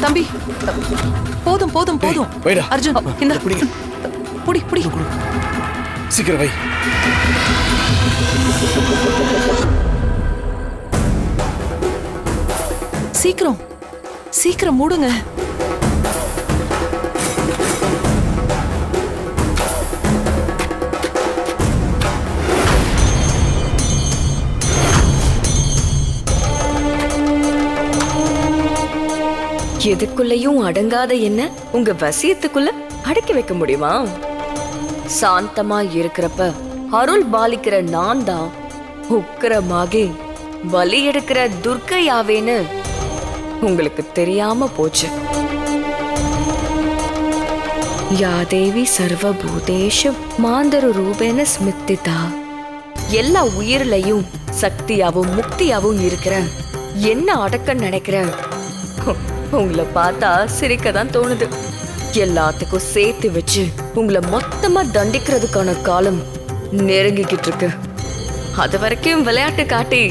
தம்பி, போதும் போதும் போதும். வைடா. அர்ஜுன், இந்த புடி புடி புடி. சீக்கிரம் வை. சீக்கிரம் சீக்கிரம் மூடுங்க. எதுக்குள்ளயும் அடங்காத என்ன உங்க வசியத்துக்குள்ள அடக்கி வைக்க முடியுமா? சாந்தமா இருக்கிறப்ப அருள் பாலிக்கிற நான் தான் உக்கிரமாகி வலி எடுக்கிற துர்க்கையாவேன்னு உங்களுக்கு தெரியாம போச்சு. யாதேவி சர்வபூதேஷு மாந்தரு ரூபேன ஸ்மித்திதா. எல்லா உயிரிலையும் சக்தியாவும் முக்தியாவும் இருக்கிற என்ன அடக்க நினைக்கிற உங்களை பார்த்தா சிரிக்க தான் தோணுது. எல்லாத்துக்கும் சேர்த்து வச்சு உங்களை மொத்தமா தண்டிக்கிறதுக்கான காலம் நெருங்கிக்கிட்டு இருக்கு. அது வரைக்கும் விளையாட்டு காட்டி